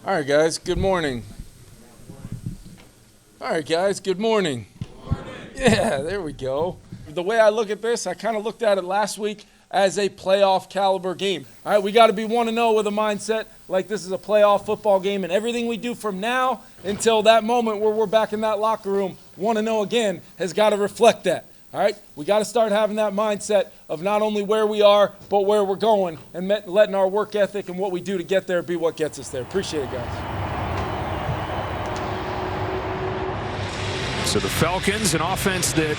All right, guys, good morning. All right, guys, good morning. Yeah, there we go. The way I look at this, I kind of looked at it last week as a playoff caliber game. All right, we got to be 1-0 with a mindset like this is a playoff football game, and everything we do from now until that moment where we're back in that locker room 1-0 again has got to reflect that. All right, we got to start having that mindset of not only where we are, but where we're going, and letting our work ethic and what we do to get there be what gets us there. Appreciate it, guys. So the Falcons, an offense that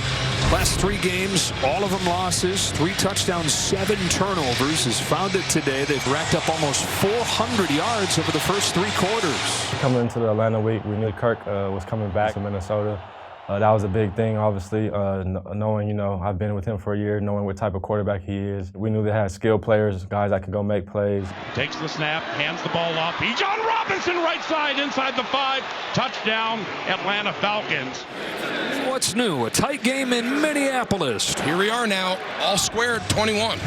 last 3 games, all of them losses, 3 touchdowns, 7 turnovers, has found it today. They've racked up almost 400 yards over the first 3 quarters. Coming into the Atlanta week, we knew Kirk was coming back to Minnesota. That was a big thing, obviously, knowing, I've been with him for a year, knowing what type of quarterback he is. We knew they had skilled players, guys that could go make plays. Takes the snap, hands the ball off. Bijan Robinson, right side, inside the 5. Touchdown, Atlanta Falcons. What's new? A tight game in Minneapolis. Here we are now, all squared, 21.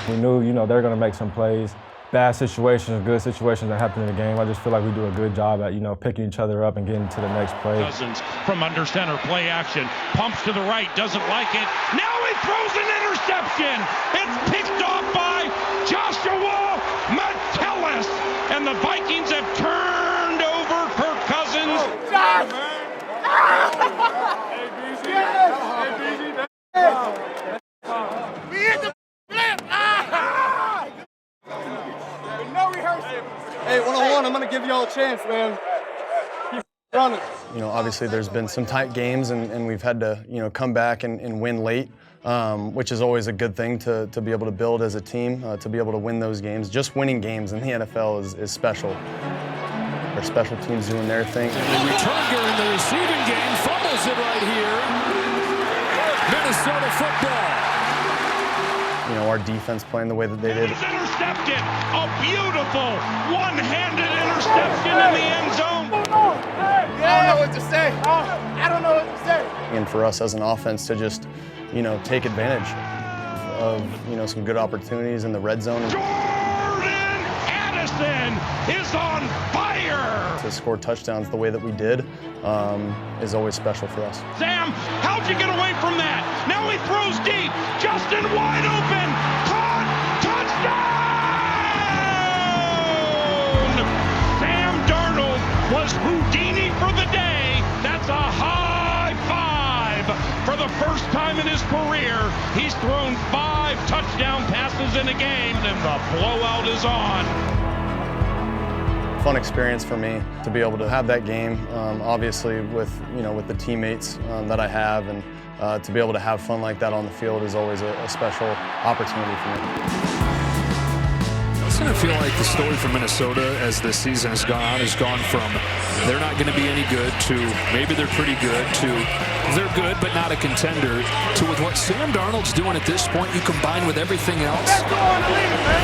We knew, they're going to make some plays. Bad situations, good situations that happen in the game. I just feel like we do a good job at, picking each other up and getting to the next play. Cousins from under center, play action, pumps to the right, doesn't like it. Now he throws an interception. It's picked off by Joshua Metellus, and the Vikings have turned over Kirk Cousins. Hey, 1-on-1, I'm going to give y'all a chance, man. Keep running. Obviously there's been some tight games and we've had to, come back and win late, which is always a good thing to be able to build as a team, to be able to win those games. Just winning games in the NFL is special. Our special teams doing their thing. The returner in the receiving game fumbles it right here. Minnesota football. Our defense playing the way that they did. It's intercepted. A beautiful one-handed interception in the end zone. I don't know what to say. I don't know what to say. And for us as an offense to just, take advantage of, some good opportunities in the red zone. Jordan Addison is on fire. To score touchdowns the way that we did is always special for us. Sam, how'd you get away from that? Now he throws deep. Justin wide open. Caught. Touchdown! Sam Darnold was Houdini for the day. That's a high 5. For the first time in his career, he's thrown 5 touchdown passes in a game, and the blowout is on. Fun experience for me to be able to have that game, obviously with the teammates that I have, and to be able to have fun like that on the field is always a special opportunity for me. Doesn't it feel like the story for Minnesota as this season has gone on has gone from they're not going to be any good to maybe they're pretty good to they're good but not a contender to with what Sam Darnold's doing at this point, you combine with everything else,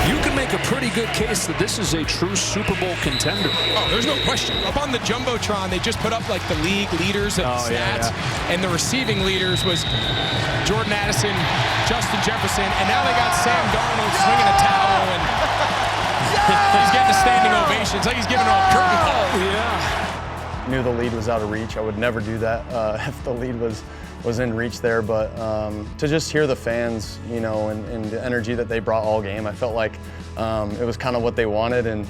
you can make a pretty good case that this is a true Super Bowl contender. Oh, there's no question. Up on the Jumbotron, they just put up like the league leaders of stats, and the receiving leaders was Jordan Addison, Justin Jefferson, and now they got Sam Darnold swinging a towel, and he's getting a standing ovation. It's like he's giving a curtain call. Yeah. Knew the lead was out of reach. I would never do that if the lead was in reach there, but to just hear the fans, and the energy that they brought all game, I felt like it was kind of what they wanted, and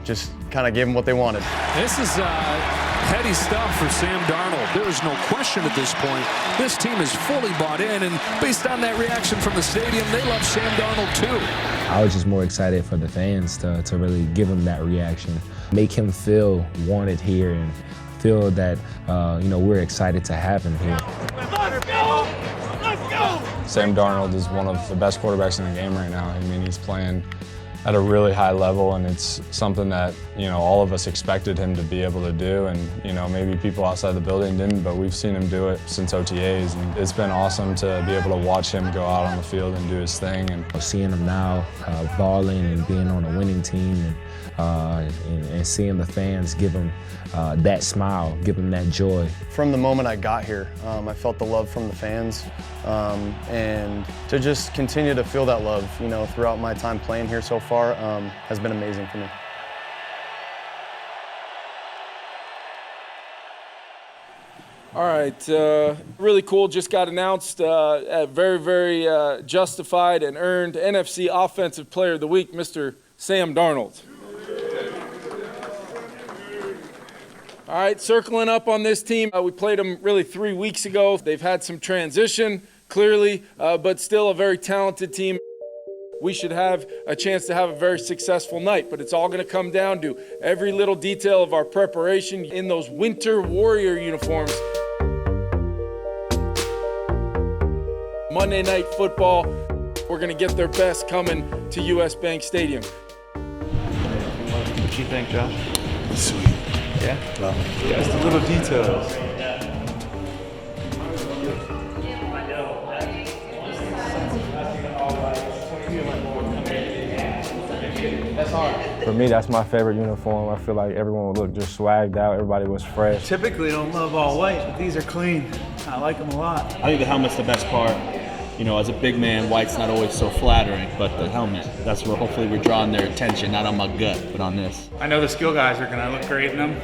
just kind of gave them what they wanted. This is heady stuff for Sam Darnold. There is no question at this point. This team is fully bought in, and based on that reaction from the stadium, they love Sam Darnold too. I was just more excited for the fans to really give him that reaction, make him feel wanted here, and feel that we're excited to have him here. Let's go! Let's go! Sam Darnold is one of the best quarterbacks in the game right now. I mean, he's playing at a really high level, and it's something that, all of us expected him to be able to do, and, maybe people outside the building didn't, but we've seen him do it since OTAs, and it's been awesome to be able to watch him go out on the field and do his thing. And seeing him now balling and being on a winning team, and seeing the fans give him that smile, give him that joy. From the moment I got here, I felt the love from the fans, and to just continue to feel that love, throughout my time playing here so far, has been amazing for me. All right, really cool. Just got announced, very, very justified and earned NFC Offensive Player of the Week, Mr. Sam Darnold. All right, circling up on this team, we played them really 3 weeks ago. They've had some transition, clearly, but still a very talented team. We should have a chance to have a very successful night, but it's all going to come down to every little detail of our preparation in those winter Warrior uniforms. Monday Night Football, we're going to get their best coming to US Bank Stadium. What you think, Josh? Sweet. Yeah? Just the little details. For me, that's my favorite uniform. I feel like everyone would look just swagged out. Everybody was fresh. Typically don't love all white, but these are clean. I like them a lot. I think the helmet's the best part. You know, as a big man, white's not always so flattering, but the helmet, that's where hopefully we're drawing their attention, not on my gut, but on this. I know the skill guys are gonna look great in them.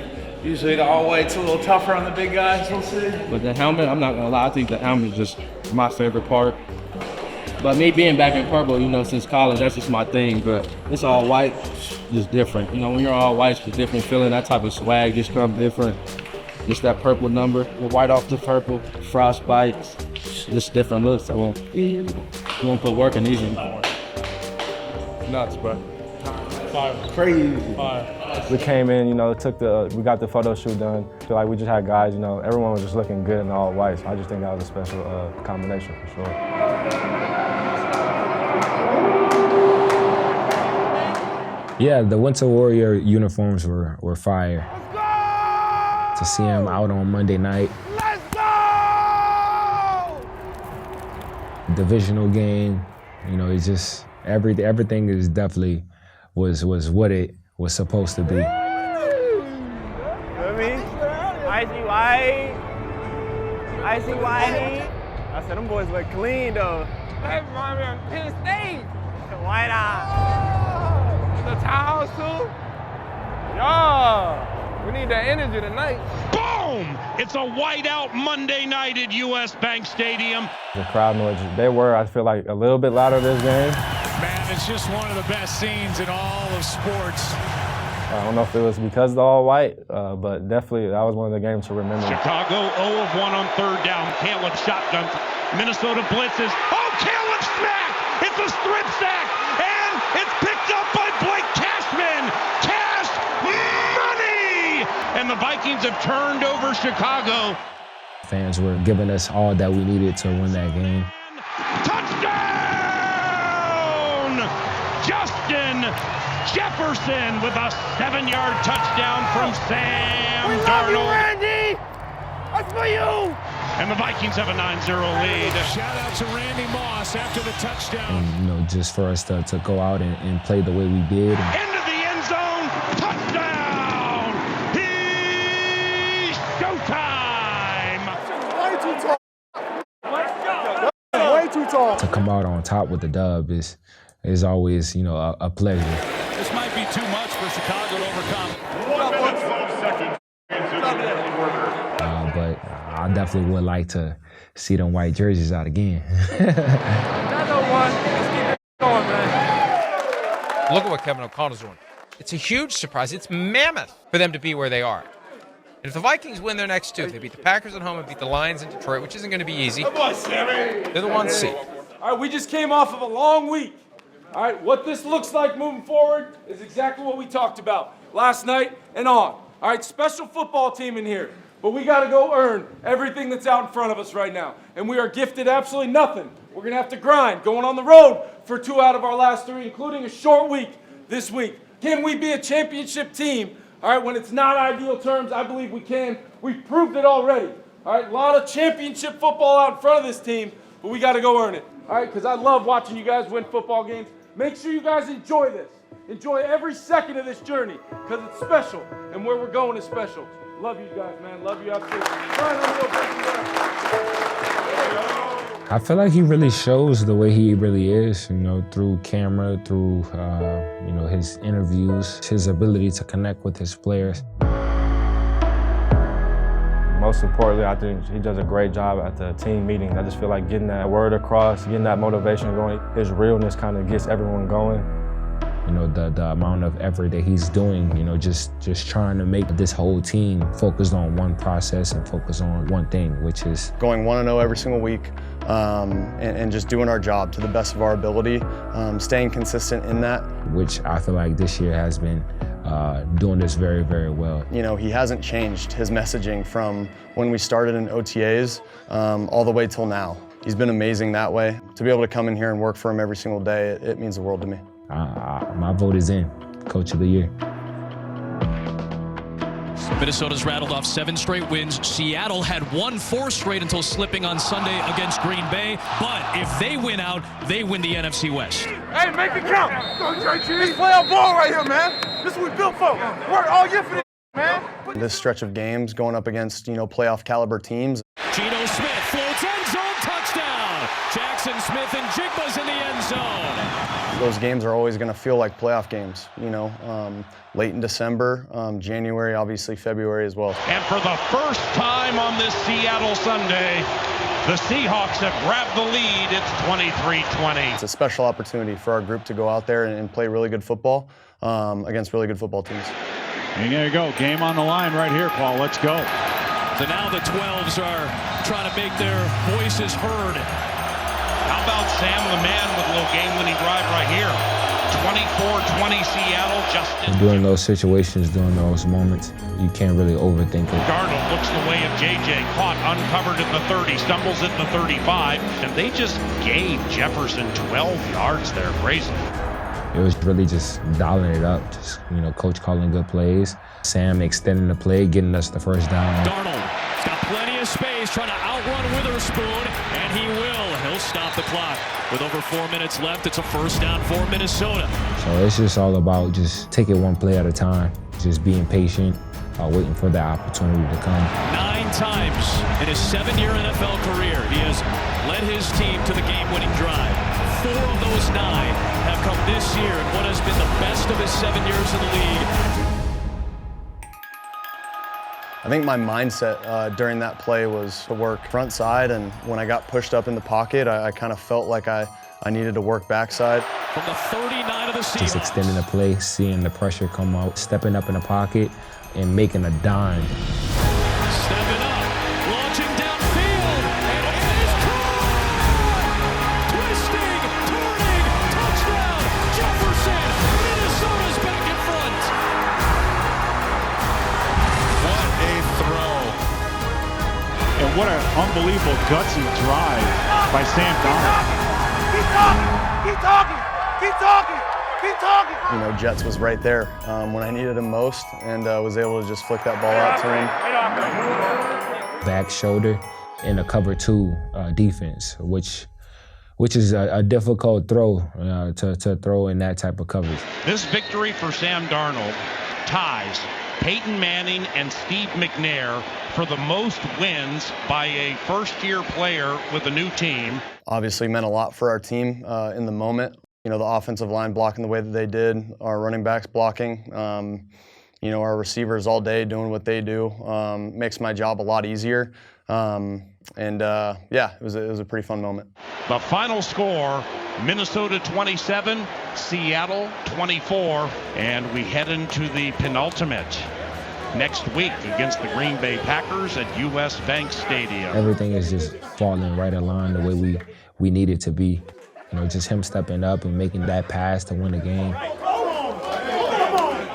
Usually the all white's a little tougher on the big guys, we'll see. But the helmet, I'm not gonna lie, I think the helmet is just my favorite part. But me being back in purple, you know, since college, that's just my thing. But it's all white, just different. You know, when you're all white, it's a different feeling. That type of swag just comes different. Just that purple number, the white off the purple, frostbite, just different looks. You won't put work in these anymore. Nuts, bro. Fire. Crazy. Fire. We came in, you know, we got the photo shoot done. Feel like we just had guys, you know, everyone was just looking good in all white. So I just think that was a special combination for sure. Yeah, the Winter Warrior uniforms were fire. To see them out on Monday night. Let's go! Divisional game, you know, it's just everything is definitely was what it was supposed to be. You know what I mean? Icy white. Icy white. I said, them boys look clean, though. That reminds me of Penn State. The white eye. The towels, too. Yeah. We need that energy tonight. Boom! It's a whiteout Monday night at US Bank Stadium. The crowd noise, they were, I feel like, a little bit louder this game. Man, it's just one of the best scenes in all of sports. I don't know if it was because of the all white, but definitely that was one of the games to remember. Chicago 0 of 1 on third down. Caleb shotguns. Minnesota blitzes. Oh, Caleb smack! It's a strip sack, and it's picked up by Blake Cashman. Cash money! And the Vikings have turned over Chicago. Fans were giving us all that we needed to win that game. Touchdown! Justin Jefferson with a 7-yard touchdown from Sam Darnold. Randy! That's for you! And the Vikings have a 9-0 lead. Shout out to Randy Moss after the touchdown. And, you know, just for us to go out and play the way we did. Into the end zone, touchdown! He's showtime! Way too tall. Way too tall. To come out on top with the dub is always, you know, a pleasure. This might be too much for Chicago to overcome. But I definitely would like to see them white jerseys out again. Another one. Let's keep it going, man. Look at what Kevin O'Connell's doing. It's a huge surprise. It's mammoth for them to be where they are. And if the Vikings win their next two, they beat the Packers at home and beat the Lions in Detroit, which isn't going to be easy. They're the 1 seed. All right, we just came off of a long week. All right, what this looks like moving forward is exactly what we talked about last night and on. All right, special football team in here. But we got to go earn everything that's out in front of us right now. And we are gifted absolutely nothing. We're going to have to grind, going on the road for 2 out of our last 3, including a short week this week. Can we be a championship team? All right, when it's not ideal terms, I believe we can. We've proved it already. All right, a lot of championship football out in front of this team, but we got to go earn it. All right, because I love watching you guys win football games. Make sure you guys enjoy this. Enjoy every second of this journey because it's special, and where we're going is special. Love you guys, man. Love you absolutely. I feel like he really shows the way he really is, you know, through camera, through, you know, his interviews, his ability to connect with his players. Most importantly, I think he does a great job at the team meetings. I just feel like getting that word across, getting that motivation going, his realness kind of gets everyone going. You know, the amount of effort that he's doing, you know, just trying to make this whole team focus on one process and focus on one thing, which is going 1-0 every single week and just doing our job to the best of our ability, staying consistent in that. Which I feel like this year has been doing this very, very well. You know, he hasn't changed his messaging from when we started in OTAs all the way till now. He's been amazing that way. To be able to come in here and work for him every single day, it means the world to me. My vote is in, Coach of the Year. Minnesota's rattled off 7 straight wins. Seattle had won 4 straight until slipping on Sunday against Green Bay. But if they win out, they win the NFC West. Hey, make it count. Let's play our ball right here, man. This is what we built for. Work all year for this, man. This stretch of games going up against, you know, playoff caliber teams. Geno Smith floats end zone touchdown. Jackson Smith and Jigba's in the end zone. Those games are always going to feel like playoff games, you know, late in December, January, obviously February as well. And for the first time on this Seattle Sunday, the Seahawks have grabbed the lead. It's 23-20. It's a special opportunity for our group to go out there and play really good football against really good football teams. And there you go, game on the line right here, Paul. Let's go. So now the 12s are trying to make their voices heard. How about Sam the Man with a little game-winning drive right here? 24-20 Seattle, Justin. During those situations, during those moments, you can't really overthink it. Darnold looks the way of JJ, caught uncovered at the 30, stumbles at the 35, and they just gave Jefferson 12 yards there. Crazy. It was really just dialing it up, just, you know, coach calling good plays, Sam extending the play, getting us the first down. Darnold got plenty of space, trying to outrun Witherspoon, and he will. He'll stop the clock. With over 4 minutes left, it's a first down for Minnesota. So it's just all about just taking one play at a time, just being patient, waiting for the opportunity to come. 9 times in his 7-year NFL career, he has led his team to the game-winning drive. 4 of those 9 have come this year in what has been the best of his 7 years in the league. I think my mindset during that play was to work front side, and when I got pushed up in the pocket, I kind of felt like I needed to work backside. From the 39 of the Seahawks. Just extending the play, seeing the pressure come out, stepping up in the pocket, and making a dime. Stepping up, launching downfield, and it is caught! Twisting, turning, touchdown, Jefferson! Minnesota's back in front! What a throw. And what an unbelievable gutsy drive by Sam Darnold. Keep talking! Keep talking! Keep talking! Keep talking! You know, Jets was right there when I needed him most, and was able to just flick that ball out to him. Back shoulder in a cover 2 defense, which is a difficult throw to throw in that type of coverage. This victory for Sam Darnold ties Peyton Manning and Steve McNair for the most wins by a first-year player with a new team. Obviously meant a lot for our team in the moment. You know, the offensive line blocking the way that they did, our running backs blocking, you know, our receivers all day doing what they do, makes my job a lot easier. Yeah, it was a pretty fun moment. The final score, Minnesota 27, Seattle 24, and we head into the penultimate next week against the Green Bay Packers at US Bank Stadium. Everything is just falling right in line the way we need it to be. You know, just him stepping up and making that pass to win the game.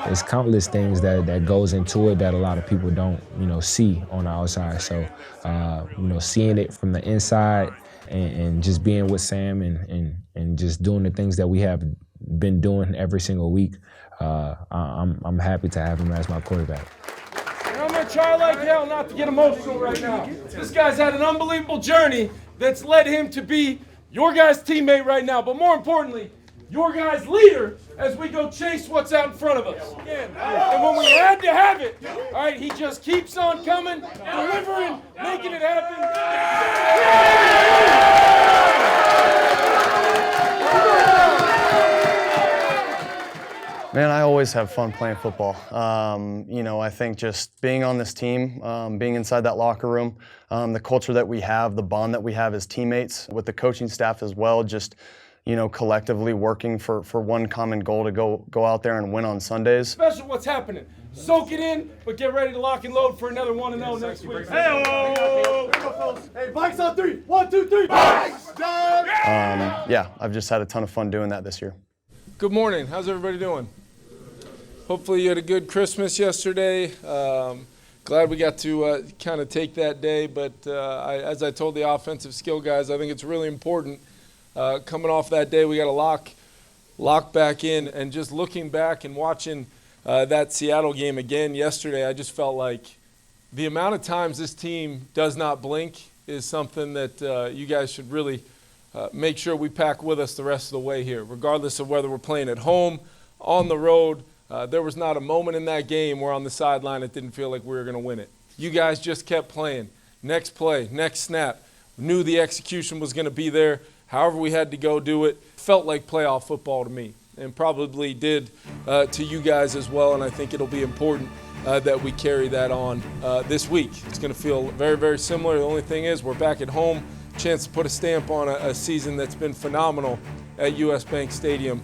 There's countless things that goes into it that a lot of people don't, you know, see on the outside. So, you know, seeing it from the inside and just being with Sam and just doing the things that we have been doing every single week, I'm happy to have him as my quarterback. And I'm going to try like hell not to get emotional right now. This guy's had an unbelievable journey that's led him to be your guys' teammate right now, but more importantly, your guys' leader as we go chase what's out in front of us. And when we had to have it, all right, he just keeps on coming, delivering, making it happen. Man, I always have fun playing football. You know, I think just being on this team, being inside that locker room, the culture that we have, the bond that we have as teammates with the coaching staff as well, just, you know, collectively working for one common goal to go out there and win on Sundays. Special what's happening. Soak it in, but get ready to lock and load for another 1-0 next week. Hey, Vikes on 3. 1, 2, 3. Vikes! Yeah, I've just had a ton of fun doing that this year. Good morning. How's everybody doing? Hopefully you had a good Christmas yesterday. Glad we got to kind of take that day, but as I told the offensive skill guys, I think it's really important. Coming off that day, we got to lock back in, and just looking back and watching that Seattle game again yesterday, I just felt like the amount of times this team does not blink is something that you guys should really make sure we pack with us the rest of the way here, regardless of whether we're playing at home, on the road. There was not a moment in that game where on the sideline it didn't feel like we were going to win it. You guys just kept playing. Next play, next snap. Knew the execution was going to be there. However we had to go do it. Felt like playoff football to me, and probably did to you guys as well, and I think it'll be important that we carry that on this week. It's going to feel very, very similar. The only thing is we're back at home. Chance to put a stamp on a season that's been phenomenal at US Bank Stadium.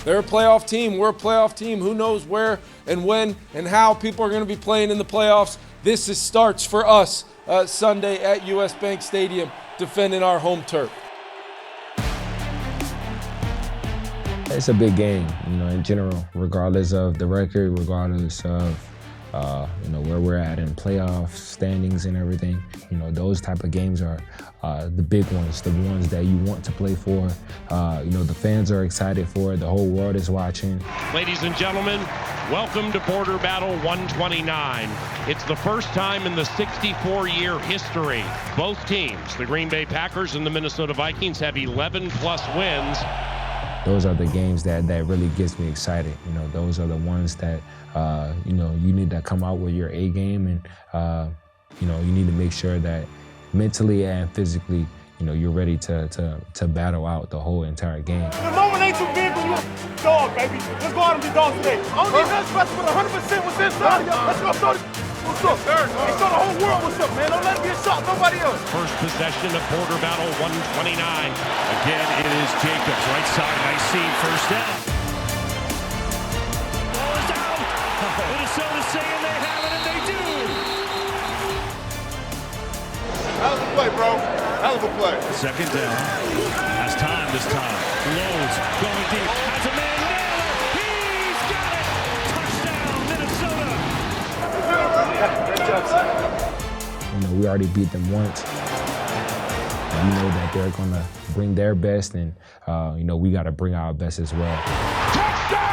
They're a playoff team. We're a playoff team. Who knows where and when and how people are going to be playing in the playoffs. This starts for us Sunday at US Bank Stadium, defending our home turf. It's a big game, you know, in general, regardless of the record, regardless of, you know, where we're at in playoff standings and everything. You know, those type of games are the big ones, the ones that you want to play for. You know, the fans are excited for it. The whole world is watching. Ladies and gentlemen, welcome to Border Battle 129. It's the first time in the 64-year history. Both teams, the Green Bay Packers and the Minnesota Vikings, have 11+ wins. Those are the games that really gets me excited. You know, those are the ones that, you know, you need to come out with your A game, and, you know, you need to make sure that mentally and physically, you know, you're ready to battle out the whole entire game. The moment ain't too big for you. Dog, baby. Let's go out and be dogs today. I don't need nothing special, but 100% was inside. Let's go, Shorty. What's up? Hey, show the whole world what's up, man. Don't let it be a shot. Nobody else. First possession of Border Battle 129. Again, it is Jacobs. Right side, nice seam, first down. Ball is out. Minnesota saying they have it, and they do. Hell of a play, bro. Hell of a play. Second down. Has time this time. Lowe's going deep. Has a man there. He's got it. Touchdown, Minnesota. You know, we already beat them once. And we know that they're going to bring their best, and, you know, we got to bring our best as well. Touchdown!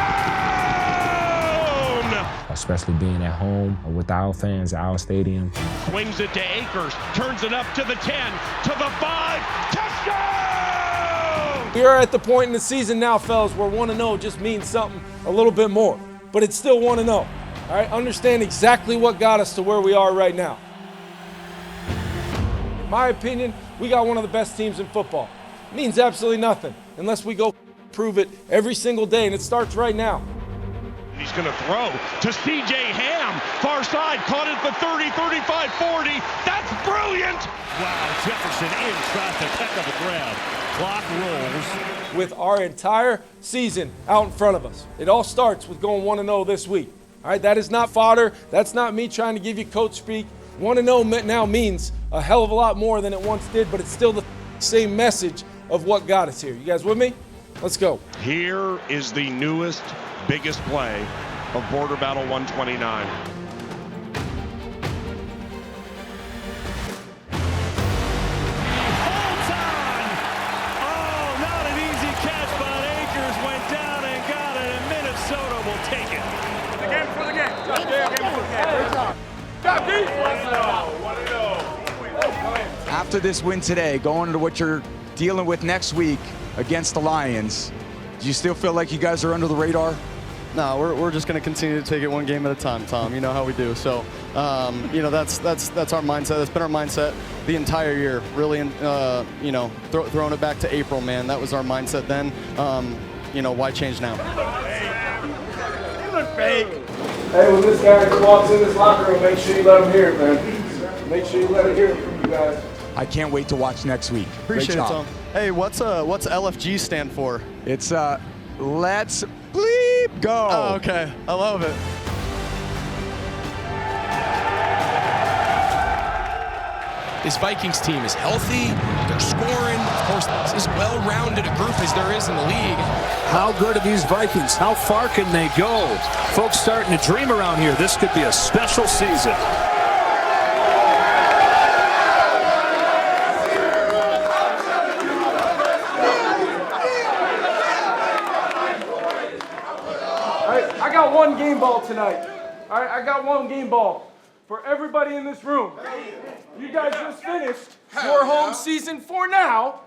Especially being at home with our fans, our stadium. Swings it to Akers, turns it up to the 10, to the 5, touchdown! We are at the point in the season now, fellas, where 1-0 just means something a little bit more. But it's still 1-0. All right, understand exactly what got us to where we are right now. In my opinion, we got one of the best teams in football. It means absolutely nothing unless we go prove it every single day, and it starts right now. He's going to throw to C.J. Ham, far side, caught at the 30, 35, 40. That's brilliant! Wow, Jefferson in traffic, heck of a grab. Clock rolls. With our entire season out in front of us. It all starts with going 1-0 this week. All right, that is not fodder. That's not me trying to give you coach speak. 1-0 now means a hell of a lot more than it once did, but it's still the same message of what got us here. You guys with me? Let's go. Here is the newest, biggest play of Border Battle 129. After this win today, going into what you're dealing with next week against the Lions, do you still feel like you guys are under the radar? No, we're just going to continue to take it one game at a time, Tom. You know how we do. So You know, that's our mindset. That's been our mindset the entire year. Really, you know, throwing it back to April, man. That was our mindset then. You know, why change now? You look fake. Hey, when this guy walks in this locker room, make sure you let him hear it, man. Make sure you let him hear it from you guys. I can't wait to watch next week. Appreciate it, Tom. Hey, what's LFG stand for? It's let's bleep go. Oh, okay. I love it. This Vikings team is healthy, they're scoring. Of course, it's as well-rounded a group as there is in the league. How good are these Vikings? How far can they go? Folks starting to dream around here. This could be a special season. I got one game ball tonight. All right, I got one game ball for everybody in this room. You guys just finished your home season for now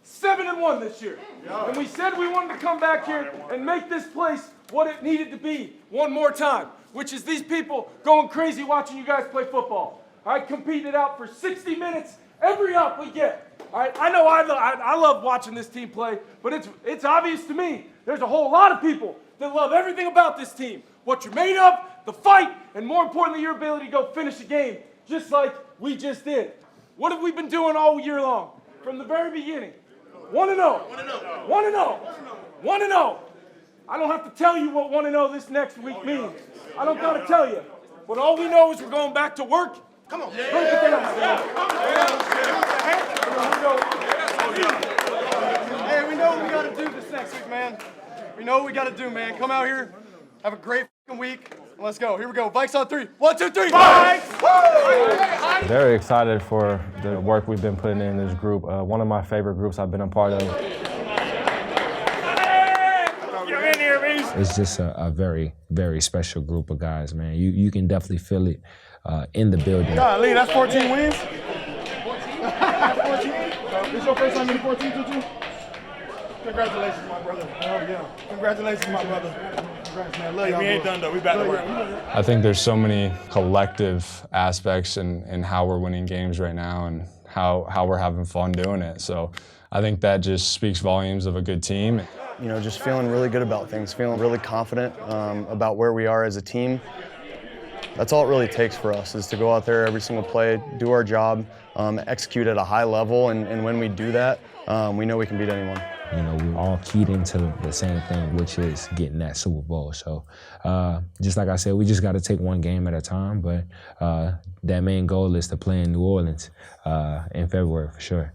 7-1 this year. And we said we wanted to come back here and make this place what it needed to be one more time, which is these people going crazy watching you guys play football. All right, competing it out for 60 minutes every up we get. All right, I know I love watching this team play, but it's obvious to me there's a whole lot of people that love everything about this team. What you're made of, the fight, and more importantly, your ability to go finish a game just like we just did. What have we been doing all year long? From the very beginning. 1-0. 1-0. 1-0. I don't have to tell you what 1-0 this next week means. I don't got to tell you. But all we know is we're going back to work. Come on. Hey, we know what we got to do this next week, man. We know what we got to do, man. Come out here, have a great week. Let's go. Here we go. Vikes on 3. 1, 2, 3. Vikes! Very excited for the work we've been putting in this group. One of my favorite groups I've been a part of. It's just a very, very special group of guys, man. You can definitely feel it in the building. Golly, that's 14 wins? 14? This your first time in the 14 too? Congratulations, my brother. Oh, yeah. Congratulations, my brother. Congrats, man. Love y'all, we ain't done, though. We back to work. I think there's so many collective aspects in how we're winning games right now and how we're having fun doing it. So I think that just speaks volumes of a good team. You know, just feeling really good about things, feeling really confident about where we are as a team. That's all it really takes for us, is to go out there every single play, do our job, execute at a high level, and when we do that, we know we can beat anyone. You know, we're all keyed into the same thing, which is getting that Super Bowl. So just like I said, we just got to take one game at a time, but that main goal is to play in New Orleans in February for sure.